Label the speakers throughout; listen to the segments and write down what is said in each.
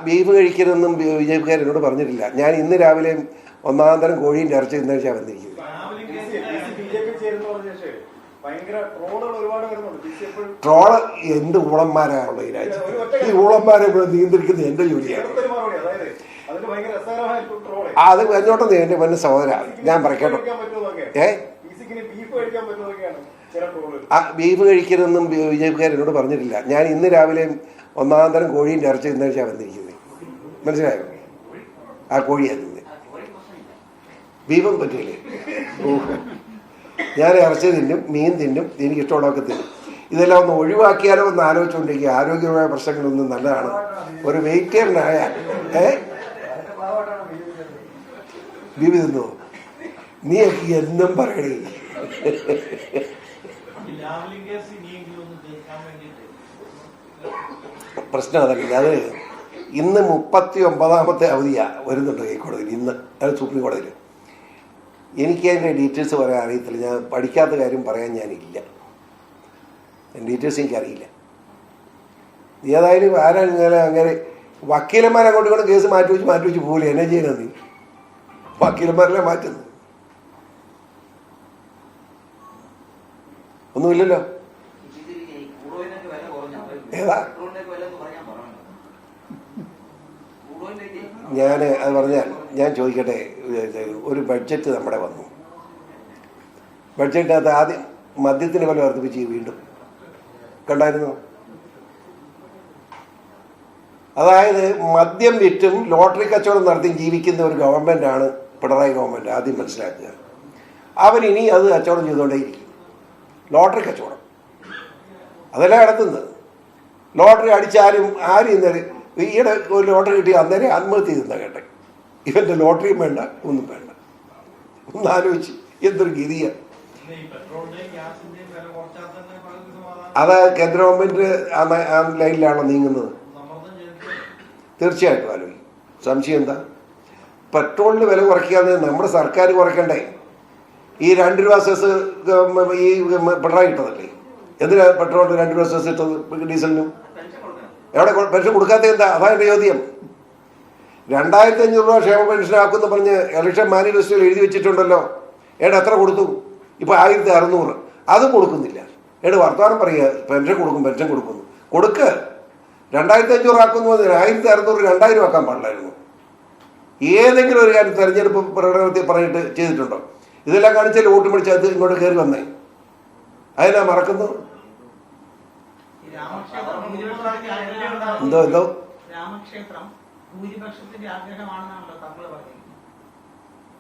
Speaker 1: Beef കഴിക്കരുതെന്നും ബിജെപിക്കാർ എന്നോട് പറഞ്ഞിട്ടില്ല. ഞാൻ ഇന്ന് രാവിലെ ഒന്നാം തരം കോഴിയും ഇറച്ചി തിന്നഴിച്ചാൽ വന്നിരിക്കുന്നത്. ട്രോള് എന്ത് ഊളന്മാരാണുള്ള ഈ രാജ്യത്ത്. ഈ ഊളന്മാരെ നിയന്ത്രിക്കുന്നത് എന്റെ ജോലിയാണ്. അത് എന്നോട്ടൊന്ന് എന്റെ പൊന്നു സഹോദര, ഞാൻ പറയട്ടോ, ബീഫ് കഴിക്കരുതെന്നും ബിജെപിക്കാർ എന്നോട് പറഞ്ഞിട്ടില്ല. ഞാൻ ഇന്ന് രാവിലെ ഒന്നാം തരം കോഴിയും ഇറച്ചി തിന്നഴിച്ചാൽ വന്നിരിക്കുന്നത്. മനസ്സിലായോ? ആ കോഴിയാണ് തിന്നത്, ബീഫും പറ്റില്ലേ. ഞാൻ ഇറച്ചി തിന്നും, മീൻ തിന്നും, എനിക്കിഷ്ടമുള്ളതൊക്കെ തിന്നും. ഇതെല്ലാം ഒന്ന് ഒഴിവാക്കിയാലോ ഒന്ന് ആലോചിച്ചുകൊണ്ടിരിക്കുക. ആരോഗ്യമായ പ്രശ്നങ്ങളൊന്നും നല്ലതാണ്. ഒരു വെയിറ്റേറിനായ ബീവി തിന്നോ? നീ എന്നും പറയണേ. പ്രശ്നം അതല്ല. അത് ഇന്ന് 39ാമത്തെ അവധിയാ വരുന്നുണ്ട് ഹൈക്കോടതിയിൽ. ഇന്ന് അത് സുപ്രീം കോടതിയിൽ. എനിക്ക് അതിൻ്റെ ഡീറ്റെയിൽസ് പറയാൻ അറിയത്തില്ല. ഞാൻ പഠിക്കാത്ത കാര്യം പറയാൻ ഞാനില്ല. ഡീറ്റെയിൽസ് എനിക്കറിയില്ല. ഏതായാലും ആരാണ് അങ്ങനെ വക്കീലന്മാരെ അങ്ങോട്ട് കൊണ്ട് കേസ് മാറ്റി വെച്ച് പോലെ എന്നെ ചെയ്യുന്നത്. നീ വക്കീലന്മാരല്ലേ മാറ്റുന്നു? ഒന്നുമില്ലല്ലോ. ഏതാ ഞാൻ അത് പറഞ്ഞാൽ ഞാൻ ചോദിക്കട്ടെ, ഒരു ബഡ്ജറ്റ് നമ്മുടെ വന്നു. ബഡ്ജറ്റിനകത്ത് ആദ്യം മദ്യത്തിന് വില വർദ്ധിപ്പിച്ച് വീണ്ടും കണ്ടായിരുന്നു. അതായത് മദ്യം വിറ്റും ലോട്ടറി കച്ചവടം നടത്തിയും ജീവിക്കുന്ന ഒരു ഗവൺമെൻറ്റാണ് പിണറായി ഗവൺമെൻറ്. ആദ്യം മനസ്സിലാക്കുക. അവരിനി അത് കച്ചവടം ചെയ്തുകൊണ്ടേയിരിക്കും. ലോട്ടറി കച്ചവടം അതല്ല നടത്തുന്നത്. ലോട്ടറി അടിച്ചാലും ആരും ഇന്നലെ ഈയിടെ ഒരു ലോട്ടറി കിട്ടി അന്നേരം ആത്മഹത്യ ചെയ്തെന്നാ കേട്ടെ. ഇവൻ്റെ ലോട്ടറിയും വേണ്ട, ഒന്നും വേണ്ട. ഒന്ന് ആലോചിച്ച് എന്തൊരു ഗതിയാണ്. അത് കേന്ദ്ര ഗവൺമെൻറ് ആ ലൈനിലാണോ നീങ്ങുന്നത്? തീർച്ചയായിട്ടും ആലോചിക്കും. സംശയം എന്താ? പെട്രോളിന് വില കുറയ്ക്കാതെ നമ്മുടെ സർക്കാർ കുറയ്ക്കണ്ടേ? ഈ 2 രൂപ സെസ് ഈ പിണറായി ഇട്ടതല്ലേ? എന്തിനാ പെട്രോളിന് 2 രൂപ സെസ് ഇട്ടത്? ഡീസലിനും എവിടെ പെൻഷൻ കൊടുക്കാത്ത എന്താ? അതാ എൻ്റെ ചോദ്യം. 2500 രൂപ ക്ഷേമ പെൻഷനാക്കുമെന്ന് പറഞ്ഞ് ഇലക്ഷൻ മാനിഫെസ്റ്റോയിൽ എഴുതി വെച്ചിട്ടുണ്ടല്ലോ. എത്ര കൊടുത്തു? ഇപ്പോൾ 1600. അതും കൊടുക്കുന്നില്ല. വർത്തമാനം പറയുക പെൻഷൻ കൊടുക്കുന്നു. കൊടുക്ക്. 2500 ആക്കുന്നു. 1600 2000 ആക്കാൻ പാടില്ലായിരുന്നു. ഏതെങ്കിലും ഒരു കാര്യം തെരഞ്ഞെടുപ്പ് പ്രകടനത്തിൽ പറഞ്ഞിട്ട് ചെയ്തിട്ടുണ്ടോ? ഇതെല്ലാം കാണിച്ചാൽ വോട്ട് പിടിച്ചത് ഇങ്ങോട്ട് കയറി വന്നേ. അതിനാ മറക്കുന്നു. എന്തോ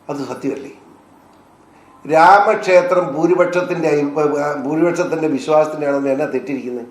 Speaker 1: അത് സത്യമല്ലേ? രാമക്ഷേത്രം ഭൂരിപക്ഷത്തിന്റെ വിശ്വാസത്തിന്റെ ആണെന്ന് എന്നാ തെറ്റിയിരിക്കുന്നത്?